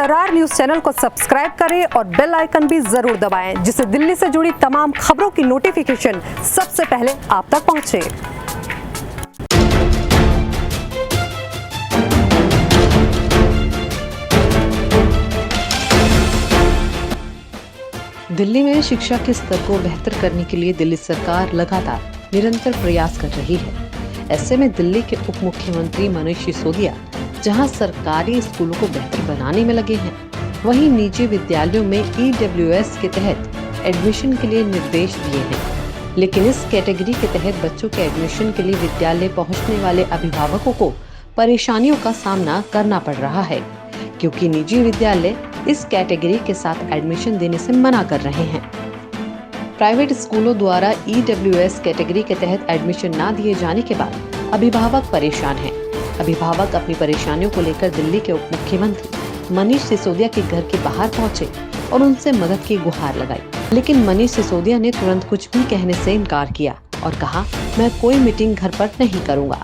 सरार news channel को subscribe करें और बेल आइकन भी जरूर दबाएं, जिससे दिल्ली से जुड़ी तमाम खबरों की नोटिफिकेशन सबसे पहले आप तक पहुंचे। दिल्ली में शिक्षा के स्तर को बेहतर करने के लिए दिल्ली सरकार लगातार निरंतर प्रयास कर रही है। ऐसे में दिल्ली के उप मुख्यमंत्री मनीष सिसोदिया जहां सरकारी स्कूलों को बेहतर बनाने में लगे हैं, वहीं निजी विद्यालयों में EWS के तहत एडमिशन के लिए निर्देश दिए हैं। लेकिन इस कैटेगरी के तहत बच्चों के एडमिशन के लिए विद्यालय पहुंचने वाले अभिभावकों को परेशानियों का सामना करना पड़ रहा है, क्योंकि निजी विद्यालय इस कैटेगरी के साथ एडमिशन देने से मना कर रहे हैं। प्राइवेट स्कूलों द्वारा EWS कैटेगरी के तहत एडमिशन न दिए जाने के बाद अभिभावक परेशान हैं। अभिभावक अपनी परेशानियों को लेकर दिल्ली के उप मुख्यमंत्री मनीष सिसोदिया के घर के बाहर पहुंचे और उनसे मदद की गुहार लगाई। लेकिन मनीष सिसोदिया ने तुरंत कुछ भी कहने से इनकार किया और कहा, मैं कोई मीटिंग घर पर नहीं करूंगा।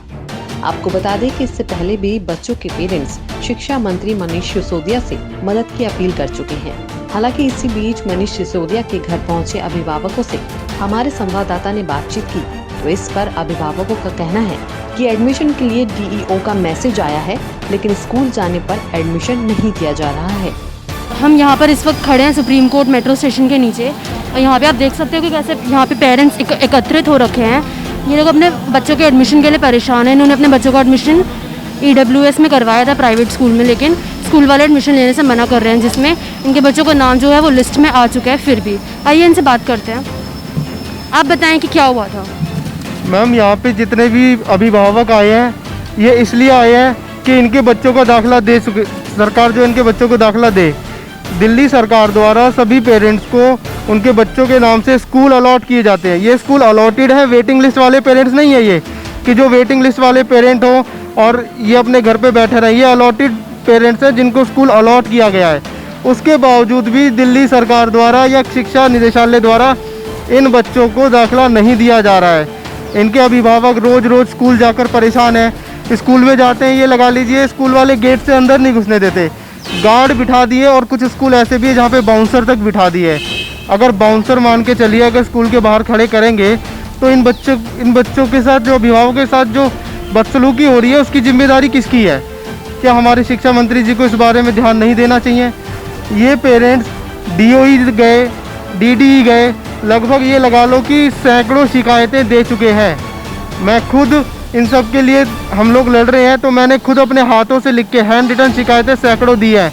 आपको बता दें कि इससे पहले भी बच्चों के पेरेंट्स शिक्षा मंत्री मनीष सिसोदिया से मदद की अपील कर चुके हैं। हालांकि इसी बीच मनीष सिसोदिया के घर पहुंचे अभिभावकों से हमारे संवाददाता ने बातचीत की, तो इस पर अभिभावकों का कहना है कि एडमिशन के लिए DEO का मैसेज आया है, लेकिन स्कूल जाने पर एडमिशन नहीं दिया जा रहा है। हम यहाँ पर इस वक्त खड़े हैं सुप्रीम कोर्ट मेट्रो स्टेशन के नीचे, और यहाँ पे आप देख सकते हो कि कैसे यहाँ पे पेरेंट्स एकत्रित हो रखे हैं। ये लोग अपने बच्चों के एडमिशन के लिए परेशान हैं। इन्होंने अपने बच्चों का एडमिशन EWS में करवाया था प्राइवेट स्कूल में, लेकिन स्कूल वाले एडमिशन लेने से मना कर रहे हैं, जिसमें इनके बच्चों का नाम जो है वो लिस्ट में आ चुका है। फिर भी आइए इनसे बात करते हैं। आप बताएं कि क्या हुआ था। मैम, यहाँ पे जितने भी अभिभावक आए हैं, ये इसलिए आए हैं कि इनके बच्चों का दाखिला दे सके, सरकार जो इनके बच्चों को दाखिला दे। दिल्ली सरकार द्वारा सभी पेरेंट्स को उनके बच्चों के नाम से स्कूल अलॉट किए जाते हैं। ये स्कूल अलॉटेड है, वेटिंग लिस्ट वाले पेरेंट्स नहीं है। ये कि जो वेटिंग लिस्ट वाले पेरेंट हो और ये अपने घर पे बैठे रहे, ये अलॉटेड पेरेंट्स हैं जिनको स्कूल अलॉट किया गया है। उसके बावजूद भी दिल्ली सरकार द्वारा या शिक्षा निदेशालय द्वारा इन बच्चों को दाखिला नहीं दिया जा रहा है। इनके अभिभावक रोज़ रोज़ स्कूल जाकर परेशान हैं। स्कूल में जाते हैं, ये लगा लीजिए स्कूल वाले गेट से अंदर नहीं घुसने देते, गार्ड बिठा दिए, और कुछ स्कूल ऐसे भी है जहाँ पे बाउंसर तक बिठा दिए। अगर बाउंसर मान के चलिए, अगर स्कूल के बाहर खड़े करेंगे तो इन बच्चों के साथ, जो अभिभावकों के साथ जो बदसलूकी हो रही है, उसकी जिम्मेदारी किसकी है? क्या हमारे शिक्षा मंत्री जी को इस बारे में ध्यान नहीं देना चाहिए? ये पेरेंट्स DOE गए, DDE गए, लगभग ये लगा लो कि सैकड़ों शिकायतें दे चुके हैं। मैं खुद इन सब के लिए हम लोग लड़ रहे हैं, तो मैंने खुद अपने हाथों से लिख के हैंड रिटन शिकायतें सैकड़ों दी हैं,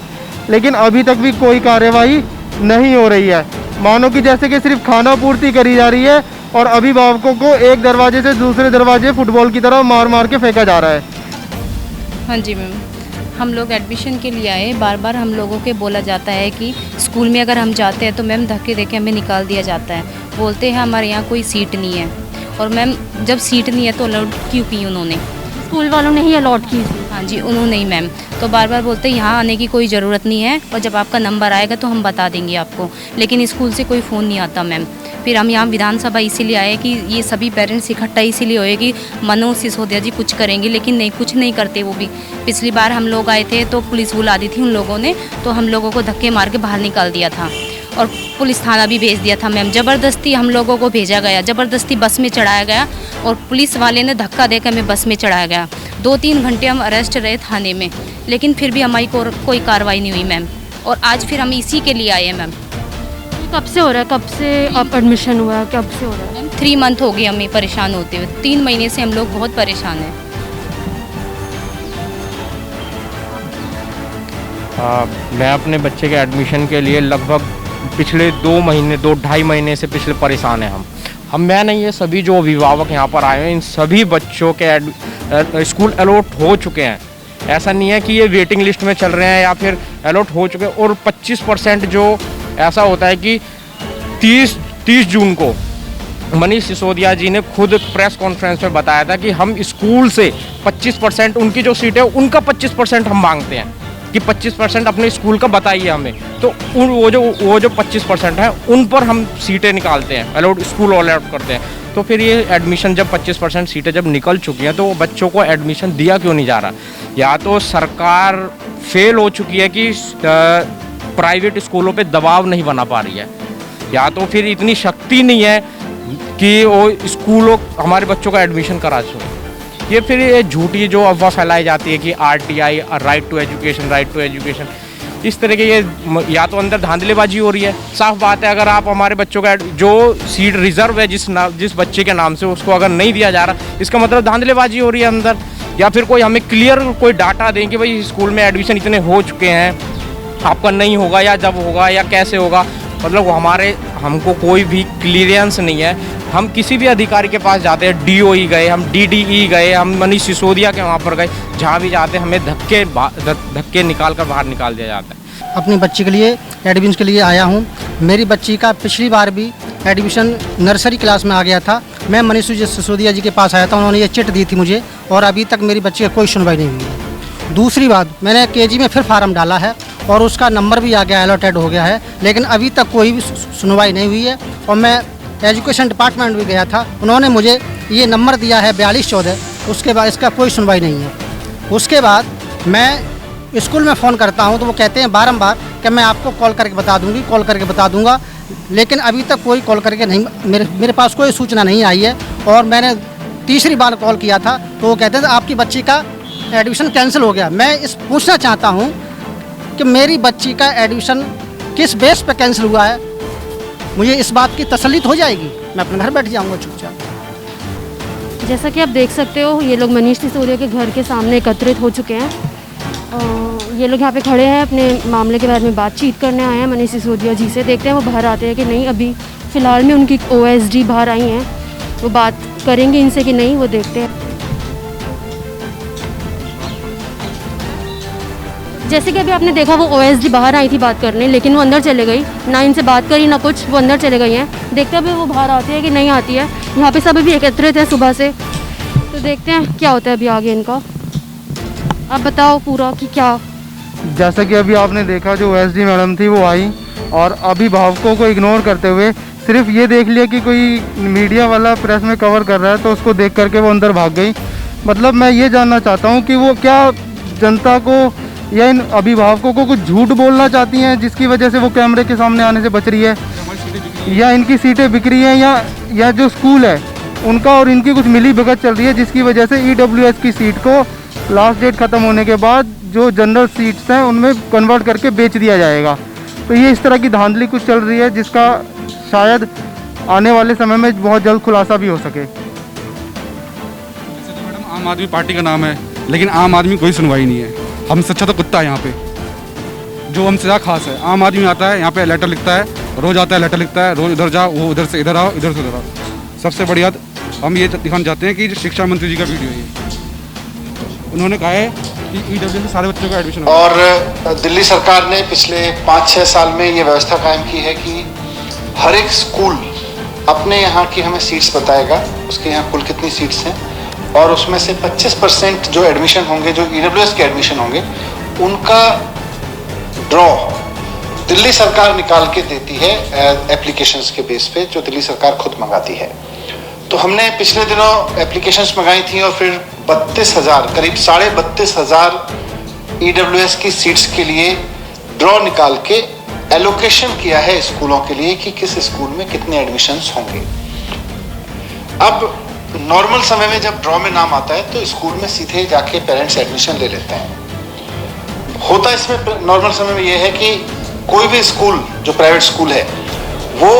लेकिन अभी तक भी कोई कार्यवाही नहीं हो रही है। मानो कि जैसे कि सिर्फ खाना पूर्ति करी जा रही है और अभिभावकों को एक दरवाजे से दूसरे दरवाजे फुटबॉल की तरह मार मार के फेंका जा रहा है। हाँ जी मैम, हम लोग एडमिशन के लिए आए। बार बार हम लोगों के बोला जाता है कि स्कूल में अगर हम जाते हैं तो मैम धक्के देके हमें निकाल दिया जाता है। बोलते हैं हमारे यहाँ कोई सीट नहीं है, और मैम जब सीट नहीं है तो अलॉट क्यों की उन्होंने? स्कूल वालों ने ही अलॉट की थी। हाँ जी, उन्होंने ही मैम। तो बार बार बोलते हैं यहाँ आने की कोई ज़रूरत नहीं है, और जब आपका नंबर आएगा तो हम बता देंगे आपको, लेकिन स्कूल से कोई फ़ोन नहीं आता मैम। फिर हम यहाँ विधानसभा इसीलिए आए कि ये सभी पेरेंट्स इकट्ठा इसीलिए होए कि मनोज सिसोदिया जी कुछ करेंगे, लेकिन नहीं, कुछ नहीं करते वो भी। पिछली बार हम लोग आए थे तो पुलिस बुला दी थी उन लोगों ने, तो हम लोगों को धक्के मार के बाहर निकाल दिया था और पुलिस थाना भी भेज दिया था मैम। ज़बरदस्ती हम लोगों को भेजा गया, ज़बरदस्ती बस में चढ़ाया गया, और पुलिस वाले ने धक्का देकर हमें बस में चढ़ाया गया। 2-3 घंटे हम अरेस्ट रहे थाने में, लेकिन फिर भी हमारी कोई कार्रवाई नहीं हुई मैम। और आज फिर हम इसी के लिए आए हैं मैम। कब से हो रहा है? कब से आप एडमिशन हुआ है? कब से हो रहा है? मैम 3 मंथ हो गए हमें परेशान होते हुए। 3 महीने से हम लोग बहुत परेशान हैं। मैं अपने बच्चे के एडमिशन के लिए लगभग पिछले 2-2.5 महीने से पिछले परेशान हैं हम मैं नहीं, ये सभी जो अभिभावक यहाँ पर आए हैं, इन सभी बच्चों के स्कूल अलॉट हो चुके हैं। ऐसा नहीं है कि ये वेटिंग लिस्ट में चल रहे हैं या फिर अलॉट हो चुके हैं। और 25% जो ऐसा होता है कि 30 जून को मनीष सिसोदिया जी ने खुद प्रेस कॉन्फ्रेंस में बताया था कि हम स्कूल से 25%, उनकी जो सीट है उनका 25% हम मांगते हैं। कि 25% अपने स्कूल का बताइए हमें, तो वो जो 25% है उन पर हम सीटें निकालते हैं, अलॉट स्कूल अलॉट करते हैं। तो फिर ये एडमिशन जब 25% सीटें जब निकल चुकी हैं तो बच्चों को एडमिशन दिया क्यों नहीं जा रहा? या तो सरकार फेल हो चुकी है कि प्राइवेट स्कूलों पे दबाव नहीं बना पा रही है, या तो फिर इतनी शक्ति नहीं है कि वो स्कूलों हमारे बच्चों का एडमिशन करा सके। ये फिर ये झूठी जो अफवाह फैलाई जाती है कि RTI, राइट टू एजुकेशन, इस तरह के ये या तो अंदर धांधलेबाजी हो रही है। साफ बात है, अगर आप हमारे बच्चों का जो सीट रिजर्व है जिस बच्चे के नाम से, उसको अगर नहीं दिया जा रहा, इसका मतलब धांधलेबाजी हो रही है अंदर। या फिर कोई हमें क्लियर कोई डाटा दें कि भाई स्कूल में एडमिशन इतने हो चुके हैं, आपका नहीं होगा या जब होगा या कैसे होगा। मतलब हमको कोई भी क्लियरेंस नहीं है। हम किसी भी अधिकारी के पास जाते हैं, DOE गए, हम DDE गए, हम मनीष सिसोदिया के वहाँ पर गए, जहाँ भी जाते हैं हमें धक्के निकाल कर बाहर निकाल दिया जाता है। अपनी बच्ची के लिए एडमिशन के लिए आया हूँ। मेरी बच्ची का पिछली बार भी एडमिशन नर्सरी क्लास में आ गया था। मैं मनीष सिसोदिया जी के पास आया था, उन्होंने ये चिट दी थी मुझे, और अभी तक मेरी बच्ची का कोई सुनवाई नहीं हुई है। दूसरी बात, मैंने KG में फिर फार्म डाला है और उसका नंबर भी आ गया, अलॉटेड हो गया है, लेकिन अभी तक कोई भी सुनवाई नहीं हुई है। और मैं एजुकेशन डिपार्टमेंट भी गया था, उन्होंने मुझे ये नंबर दिया है 4214, उसके बाद इसका कोई सुनवाई नहीं है। उसके बाद मैं स्कूल में फ़ोन करता हूँ तो वो कहते हैं बारंबार कि मैं आपको कॉल करके बता दूँगा, लेकिन अभी तक कोई कॉल करके नहीं, मेरे पास कोई सूचना नहीं आई है। और मैंने तीसरी बार कॉल किया था तो वो कहते हैं आपकी बच्ची का एडमिशन कैंसिल हो गया। मैं पूछना चाहता हूँ कि मेरी बच्ची का एडमिशन किस बेस पे कैंसिल हुआ है, मुझे इस बात की तसल्ली हो जाएगी, मैं अपने घर बैठ जाऊँगा चुपचाप। जैसा कि आप देख सकते हो, ये लोग मनीष सिसोदिया के घर के सामने एकत्रित हो चुके हैं। ये लोग यहाँ पे खड़े हैं, अपने मामले के बारे में बातचीत करने आए हैं मनीष सिसोदिया जी से। देखते हैं वो बाहर आते हैं कि नहीं। अभी फ़िलहाल में उनकी OSD बाहर आई हैं, वो बात करेंगे इनसे कि नहीं, वो देखते हैं। जैसे कि अभी आपने देखा, वो OSD बाहर आई थी बात करने, लेकिन वो अंदर चले गई, ना इनसे बात करी ना कुछ, वो अंदर चले गई हैं। देखते हैं अभी वो बाहर आती है कि नहीं आती है। यहाँ पे सब अभी एकत्रित है सुबह से, तो देखते हैं क्या होता है अभी आगे इनका। आप बताओ पूरा कि क्या। जैसा कि अभी आपने देखा, जो OSD मैडम थी वो आई और अभिभावकों को इग्नोर करते हुए सिर्फ ये देख लिया कि कोई मीडिया वाला प्रेस में कवर कर रहा है, तो उसको देख करके वो अंदर भाग गई। मतलब मैं ये जानना चाहता हूँ कि वो क्या जनता को या इन अभिभावकों को कुछ झूठ बोलना चाहती हैं जिसकी वजह से वो कैमरे के सामने आने से बच रही है, या इनकी सीटें बिक रही हैं, या जो स्कूल है उनका और इनकी कुछ मिली भगत चल रही है जिसकी वजह से EWS की सीट को लास्ट डेट ख़त्म होने के बाद जो जनरल सीट्स हैं उनमें कन्वर्ट करके बेच दिया जाएगा। तो ये इस तरह की धांधली कुछ चल रही है जिसका शायद आने वाले समय में बहुत जल्द खुलासा भी हो सके। मैडम, आम आदमी पार्टी का नाम है, लेकिन आम आदमी कोई सुनवाई नहीं है। हमसे अच्छा तो कुत्ता है यहाँ पे, जो हमसे ज़्यादा खास है। आम आदमी आता है यहाँ पे, लेटर लिखता है, रोज़ आता है लेटर लिखता है, रोज़ इधर जाओ, वो उधर से इधर आओ, इधर से उधर आओ। सबसे बढ़िया हम ये दिखाना चाहते हैं कि जो शिक्षा मंत्री जी का वीडियो है, उन्होंने कहा है कि EWS से सारे बच्चों का एडमिशन होगा। और दिल्ली सरकार ने पिछले 5-6 साल में ये व्यवस्था कायम की है कि हर एक स्कूल अपने यहाँ की हमें सीट्स बताएगा, उसके यहाँ कुल कितनी सीट्स हैं, और उसमें से 25% जो एडमिशन होंगे, जो EWS के एडमिशन होंगे, उनका ड्रॉ दिल्ली सरकार निकाल के देती है एप्लीकेशंस के बेस पे, जो दिल्ली सरकार खुद मंगाती है। तो हमने पिछले दिनों एप्लीकेशंस मंगाई थी और फिर 32,000, करीब 32,500 EWS की सीट्स के लिए ड्रॉ निकाल के एलोकेशन किया है स्कूलों के लिए कि किस स्कूल में कितने एडमिशन्स होंगे। अब नॉर्मल समय में जब ड्रॉ में नाम आता है तो स्कूल में सीधे जाके पेरेंट्स एडमिशन ले लेते हैं। होता इसमें नॉर्मल समय में यह है कि कोई भी स्कूल जो प्राइवेट स्कूल है वो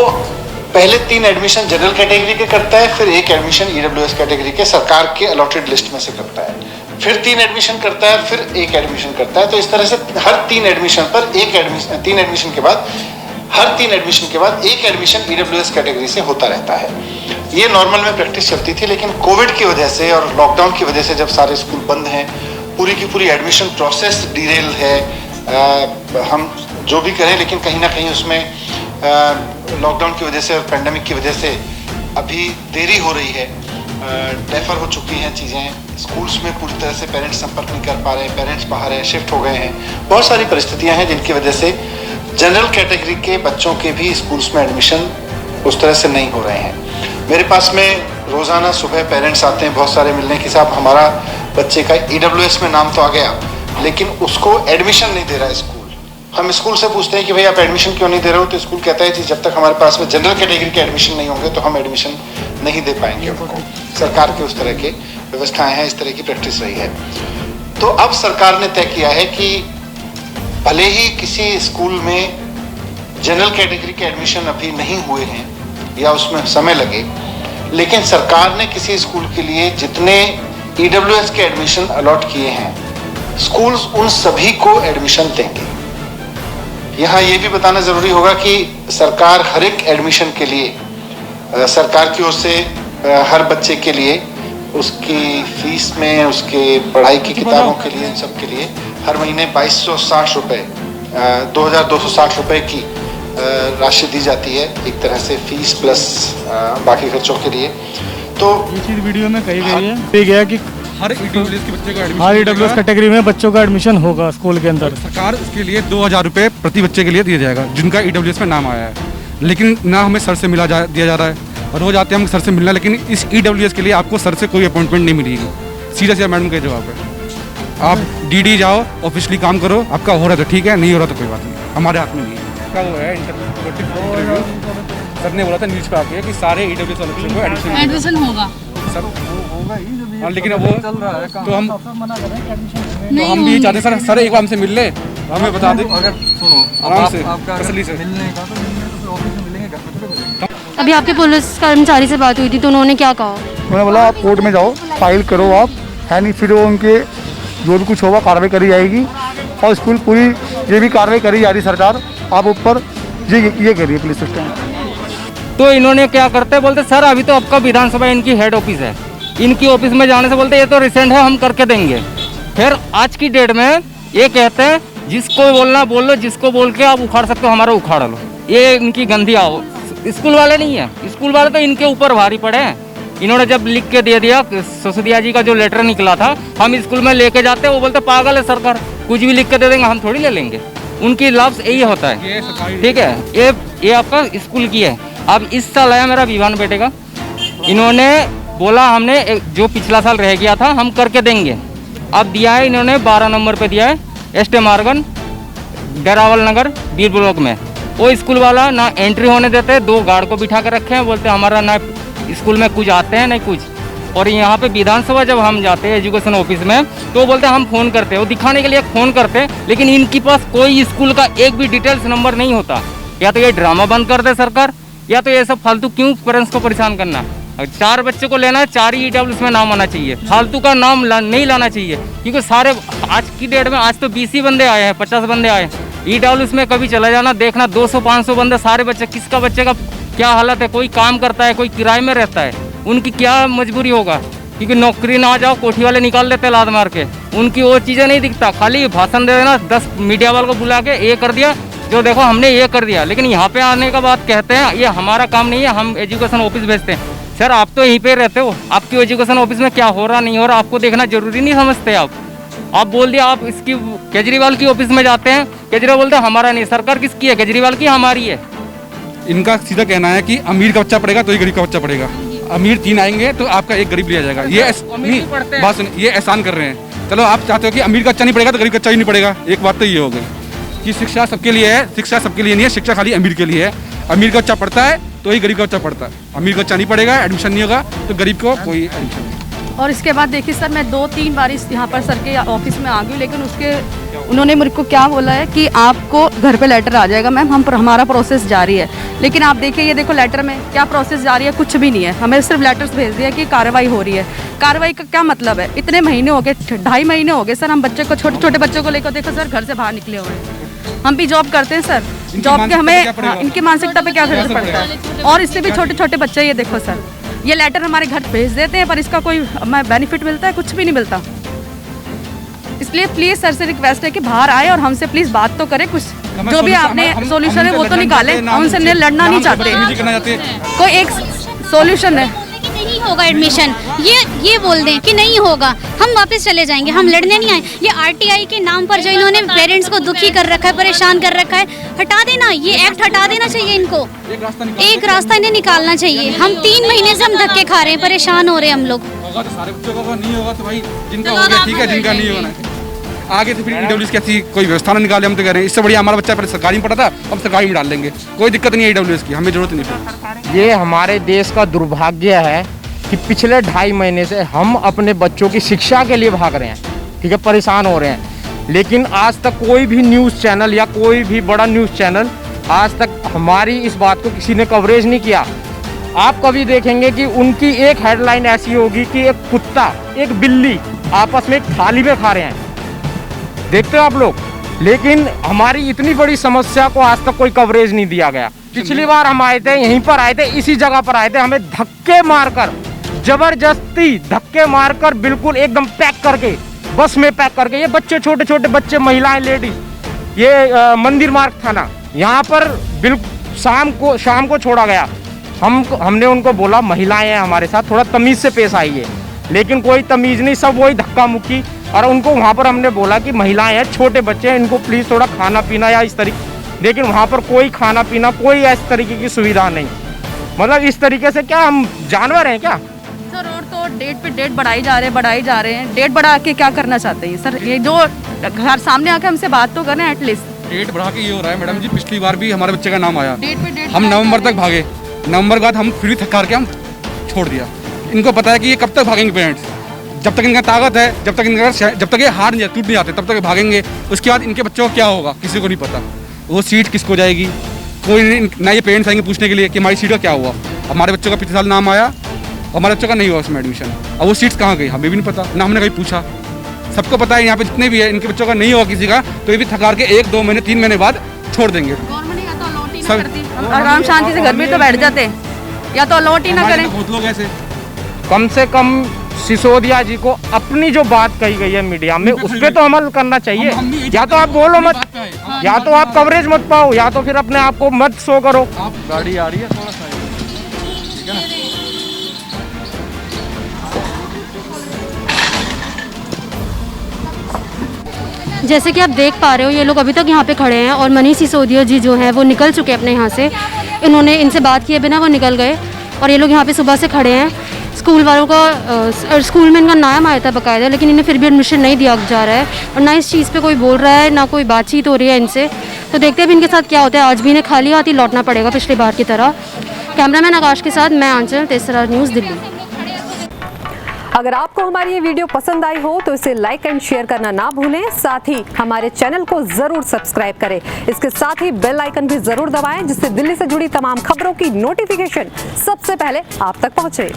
पहले 3 एडमिशन जनरल कैटेगरी के करता है, फिर 1 एडमिशन EWS कैटेगरी के सरकार के अलॉटेड लिस्ट में से करता है, फिर 3 एडमिशन करता है, फिर 1 एडमिशन करता है। तो इस तरह से हर 3 एडमिशन पर 1 एडमिशन, 3 एडमिशन के बाद हर 3 एडमिशन के बाद 1 एडमिशन EWS कैटेगरी से होता रहता है। ये नॉर्मल में प्रैक्टिस चलती थी, लेकिन कोविड की वजह से और लॉकडाउन की वजह से जब सारे स्कूल बंद हैं, पूरी की पूरी एडमिशन प्रोसेस डिरेल है। हम जो भी करें, लेकिन कहीं ना कहीं उसमें लॉकडाउन की वजह से और पेंडेमिक की वजह से अभी देरी हो रही है। डेफर हो चुकी हैं चीज़ें, स्कूल्स में पूरी तरह से पेरेंट्स संपर्क नहीं कर पा रहे हैं, पेरेंट्स बाहर हैं, शिफ्ट हो गए हैं, बहुत सारी परिस्थितियां हैं जिनकी वजह से जनरल कैटेगरी के बच्चों के भी स्कूल्स में एडमिशन उस तरह से नहीं हो रहे हैं। मेरे पास में रोज़ाना सुबह पेरेंट्स आते हैं बहुत सारे मिलने कि साहब हमारा बच्चे का EWS में नाम तो आ गया लेकिन उसको एडमिशन नहीं दे रहा है स्कूल। हम स्कूल से पूछते हैं कि भाई आप एडमिशन क्यों नहीं दे रहे हो, तो स्कूल कहता है कि जब तक हमारे पास में जनरल कैटेगरी के एडमिशन नहीं होंगे तो हम एडमिशन नहीं दे पाएंगे उनको। सरकार के उस तरह के व्यवस्थाएं हैं, इस तरह की प्रैक्टिस रही है। तो अब सरकार ने तय किया है कि भले ही किसी स्कूल में जनरल कैटेगरी के एडमिशन अभी नहीं हुए हैं या उसमें समय लगे, लेकिन सरकार ने किसी स्कूल के लिए जितने EWS के एडमिशन अलॉट किए हैं स्कूल्स उन सभी को एडमिशन देंगे। यहाँ ये भी बताना ज़रूरी होगा कि सरकार हर एक एडमिशन के लिए सरकार की ओर से हर बच्चे के लिए उसकी फीस में, उसके पढ़ाई की किताबों के लिए, इन सब के लिए हर महीने 2260 रुपये 2260 रुपये की राशि दी जाती है, एक तरह से फीस प्लस बाकी खर्चों के लिए। तो ये चीज़ वीडियो में कही गई है, ये गया कि हर EWS के बच्चे को एडमिशन, हर EWS कैटेगरी में बच्चों का एडमिशन होगा स्कूल के अंदर। सरकार उसके लिए 2000 रुपये प्रति बच्चे के लिए दिया जाएगा जिनका EWS में नाम आया है। लेकिन ना हमें सर से दिया जा रहा है, रोज आते हैं हम सर से मिलना, लेकिन इस EWS के लिए आपको सर से कोई अपॉइंटमेंट नहीं मिलेगी। सीधा सीधा मैडम का जवाब है, आप DD जाओ, ऑफिशियली काम करो, आपका हो रहा है तो ठीक है, नहीं हो रहा तो कोई बात नहीं, हमारे हाथ में नहीं है। क्या वो है इंटरव्यू सर ने बोला था न्यूज़ पे आके कि सारे EWS वाले बच्चों को एडमिशन होगा सर होगा ही, हाँ, लेकिन अब वो चल रहा है तो हम भी चाहते हैं सर एक बार हमसे मिल ले, हमें बता दे अगर सुनो आराम से तसल्ली से। अभी आपके पुलिस कर्मचारी से बात हुई थी तो उन्होंने क्या कहा? उन्होंने बोला आप कोर्ट में जाओ, फाइल करो, आप है नहीं, फिर वो उनके जो भी कुछ होगा कार्रवाई करी जाएगी और स्कूल पूरी ये भी कार्रवाई करी जा रही सरकार, आप ऊपर ये करिए पुलिस सिस्टम। तो इन्होंने क्या करते बोलते सर अभी तो आपका विधानसभा इनकी हेड ऑफिस है, इनकी ऑफिस में जाने से बोलते ये तो रिसेंट है, हम करके देंगे। फिर आज की डेट में ये कहते हैं जिसको बोलना बोल लो, जिसको बोल के आप उखाड़ सकते हो हमारा उखाड़ लो। ये इनकी गंदी आओ, स्कूल वाले नहीं है, स्कूल वाले तो इनके ऊपर भारी पड़े हैं। इन्होंने जब लिख के दे दिया, सिसोदिया जी का जो लेटर निकला था, हम स्कूल में लेके जाते, वो बोलते पागल है सरकार, कुछ भी लिख के दे देंगे, हम थोड़ी ले लेंगे। उनकी लफ्ज़ यही होता है, ठीक है। ये आपका स्कूल की है। अब इस साल आया मेरा विवान बेटे का, इन्होंने बोला हमने जो पिछला साल रह गया था हम करके देंगे। अब दिया है इन्होंने 12 नंबर पे दिया है, एस्टे मार्गन डेरावल नगर बीर ब्लॉक में। वो स्कूल वाला ना एंट्री होने देते, 2 गार्ड को बिठा कर रखे हैं, बोलते हमारा ना स्कूल में कुछ आते हैं नहीं कुछ। और यहाँ पे विधानसभा जब हम जाते हैं एजुकेशन ऑफिस में तो बोलते हैं हम फ़ोन करते हैं, वो दिखाने के लिए फ़ोन करते हैं, लेकिन इनके पास कोई स्कूल का एक भी डिटेल्स नंबर नहीं होता। या तो ये ड्रामा बंद कर दे सरकार, या तो ये सब फालतू क्यों पेरेंट्स को परेशान करना। 4 बच्चे को लेना है, 4 ही EWS में नाम आना चाहिए, फालतू का नाम नहीं लाना चाहिए। क्योंकि सारे आज की डेट में आज तो 20 ही बंदे आए हैं, 50 बंदे आए हैं। EWS में कभी चला जाना देखना 200-500 बंदे, सारे बच्चे, किसका बच्चे का क्या हालत है, कोई काम करता है, कोई किराए में रहता है, उनकी क्या मजबूरी होगा। क्योंकि नौकरी ना जाओ, कोठी वाले निकाल देते लाद मार के, उनकी वो चीज़ें नहीं दिखता, खाली भाषण दे देना, 10 मीडिया वालों को बुला के ये कर दिया, जो देखो हमने ये कर दिया। लेकिन यहाँ पे आने का बात कहते हैं ये हमारा काम नहीं है, हम एजुकेशन ऑफिस भेजते हैं। सर आप तो यहीं पे रहते हो, आपकी एजुकेशन ऑफिस में क्या हो रहा नहीं हो रहा आपको देखना जरूरी नहीं समझते आप बोल दिया आप इसकी केजरीवाल की ऑफिस में जाते हैं, केजरीवाल बोलते हैं हमारा नहीं, सरकार किसकी है, केजरीवाल की, हमारी है। इनका सीधा कहना है कि अमीर का बच्चा पढ़ेगा तो ही गरीब का बच्चा पढ़ेगा, अमीर 3 आएंगे तो आपका एक गरीब लिया जाएगा। ये बात सुनिए, ये एहसान कर रहे हैं। चलो आप चाहते हो कि अमीर का बच्चा नहीं पढ़ेगा तो गरीब का बच्चा ही नहीं पढ़ेगा, एक बात तो ये हो गई कि शिक्षा सबके लिए है। शिक्षा सबके लिए नहीं है, शिक्षा खाली अमीर के लिए है। अमीर का बच्चा पढ़ता है तो ही गरीब का बच्चा पढ़ता है, अमीर का बच्चा नहीं पढ़ेगा, एडमिशन नहीं होगा तो गरीब को कोई एडमिशन नहीं। और इसके बाद देखिए सर, मैं 2-3 बार यहाँ पर सर के ऑफिस में आ गई, लेकिन उन्होंने मेरे को क्या बोला है कि आपको घर पे लेटर आ जाएगा मैम, हमारा प्रोसेस जारी है। लेकिन आप देखिए ये देखो लेटर में क्या प्रोसेस जारी है, कुछ भी नहीं है। हमें सिर्फ लेटर्स भेज दिया कि कार्रवाई हो रही है। कार्रवाई का क्या मतलब है? इतने महीने हो गए, 2.5 महीने हो गए सर, हम बच्चे को, छोटे छोटे बच्चों को लेकर देखो सर घर से बाहर निकले हुए हैं। हम भी जॉब करते हैं सर, जॉब के हमें इनकी मानसिकता पे क्या असर पड़ता है। और इससे भी छोटे छोटे बच्चे, ये देखो सर, ये लेटर हमारे घर भेज देते हैं पर इसका कोई हमें बेनिफिट मिलता है? कुछ भी नहीं मिलता। इसलिए प्लीज़ सर से रिक्वेस्ट है कि बाहर आए और हमसे प्लीज़ बात तो करें, कुछ जो भी आपने सॉल्यूशन है वो तो निकालें। हम उनसे लड़ना नहीं चाहते, कोई एक सॉल्यूशन है। नहीं होगा एडमिशन, ये बोल दें कि नहीं होगा, हम वापस चले जाएंगे, हम लड़ने नहीं आए। ये आरटीआई के नाम पर जो इन्होंने पेरेंट्स को दुखी कर रखा है, परेशान कर रखा है, हटा देना, ये एक्ट हटा देना चाहिए इनको। एक रास्ता इन्हें निकालना चाहिए। हम 3 महीने से हम धक्के खा रहे हैं, परेशान हो रहे हैं हम लोग। होगा तो सारे बच्चों को, नहीं होगा तो भाई जिनका हो गया ठीक है, जिनका नहीं होना आगे तो फिर ईडब्ल्यूएस की ऐसी कोई व्यवस्था ना निकाले। हम तो कह रहे हैं इससे बढ़िया हमारा बच्चा पहले सरकारी में पढ़ा था, हम सरकारी में डाल देंगे, कोई दिक्कत नहीं है ईडब्ल्यूएस की, हमें जरूरत नहीं। ये हमारे देश का दुर्भाग्य है कि पिछले 2.5 महीने से हम अपने बच्चों की शिक्षा के लिए भाग रहे हैं, ठीक है, परेशान हो रहे हैं, लेकिन आज तक कोई भी न्यूज़ चैनल या कोई भी बड़ा न्यूज़ चैनल आज तक हमारी इस बात को किसी ने कवरेज नहीं किया। आप कभी देखेंगे कि उनकी एक हेडलाइन ऐसी होगी कि एक कुत्ता एक बिल्ली आपस में एक थाली में खा रहे हैं, देखते हो आप लोग, लेकिन हमारी इतनी बड़ी समस्या को आज तक कोई कवरेज नहीं दिया गया। पिछली बार हम आए थे, यहीं पर आए थे, इसी जगह पर आए थे, हमें धक्के मारकर, जबरदस्ती धक्के मारकर, बिल्कुल एकदम पैक करके, बस में पैक करके, ये बच्चे, छोटे छोटे बच्चे, महिलाएं, लेडीज, ये मंदिर मार्ग थाना, यहाँ पर बिल्कुल शाम को छोड़ा गया। हमने उनको बोला महिलाएं हैं हमारे साथ, थोड़ा तमीज़ से पेश आइए, लेकिन कोई तमीज़ नहीं, सब वही धक्का मुक्की। और उनको वहाँ पर हमने बोला कि महिलाएं हैं, छोटे बच्चे हैं, इनको प्लीज़ थोड़ा खाना पीना या इस तरीके, लेकिन वहाँ पर कोई खाना पीना, कोई इस तरीके की सुविधा नहीं। मतलब इस तरीके से क्या हम जानवर हैं क्या? सर और तो डेट पे डेट बढ़ाई जा रहे हैं, डेट बढ़ा के क्या करना चाहते हैं सर? ये जो घर सामने आके हमसे बात तो करें एटलीस्ट। डेट बढ़ा के ये हो रहा है मैडम जी, पिछली बार भी हमारे बच्चे का नाम आया, डेट पे डेट हम नवंबर तक भागे, नवंबर के बाद हम फिर थक करके हम छोड़ दिया। इनको पता है कि ये कब तक भागेंगे पेरेंट्स, जब तक इनका ताकत है, जब तक ये हार नहीं, टूट नहीं जाते, तब तक भागेंगे। उसके बाद इनके बच्चों को क्या होगा किसी को नहीं पता, वो सीट किसको जाएगी, कोई नहीं, ना ये पेरेंट्स आएंगे पूछने के लिए कि हमारी सीट का क्या हुआ। हमारे बच्चों का पिछले साल नाम आया, हमारे बच्चों का नहीं हुआ उसमें एडमिशन, अब वो सीट्स कहाँ गई हमें भी नहीं पता, ना हमने कहीं पूछा। सबको पता है यहाँ पे जितने भी है, इनके बच्चों का नहीं हुआ किसी का, तो ये भी थकार के 1, 2 महीने, 3 महीने बाद छोड़ देंगे। आराम शांति से घर में तो बैठ जाते, या तो अलॉट ही ना करें। बहुत लोग ऐसे, कम से कम सिसोदिया जी को अपनी जो बात कही गई है मीडिया में, उस पर तो अमल करना चाहिए। या तो आप बोलो मत, या तो आप कवरेज मत पाओ, या तो फिर अपने आप को मत शो करो। गाड़ी आ रही है थोड़ा सा, ठीक है ना। जैसे कि आप देख पा रहे हो, ये लोग अभी तक यहाँ पे खड़े हैं और मनीष सिसोदिया जी जो हैं वो निकल चुके हैं अपने यहाँ से। इन्होंने इनसे बात किए बिना वो निकल गए और ये लोग यहाँ पे सुबह से खड़े हैं। स्कूल वालों का, स्कूल में इनका नाम आया था बाकायदा, लेकिन इन्हें फिर भी एडमिशन नहीं दिया जा रहा है और ना इस चीज़ पे कोई बोल रहा है, ना कोई बातचीत हो रही है इनसे। तो देखते हैं अभी इनके साथ क्या होता है। आज भी इन्हें खाली हाथ ही लौटना पड़ेगा पिछली बार की तरह। कैमरामैन आकाश के साथ मैं आंचल, तेसरा न्यूज़, दिल्ली। अगर आपको हमारी ये वीडियो पसंद आई हो तो इसे लाइक एंड शेयर करना ना भूलें। साथ ही हमारे चैनल को जरूर सब्सक्राइब करें। इसके साथ ही बेल आइकन भी जरूर दबाएं, जिससे दिल्ली से जुड़ी तमाम खबरों की नोटिफिकेशन सबसे पहले आप तक पहुंचे।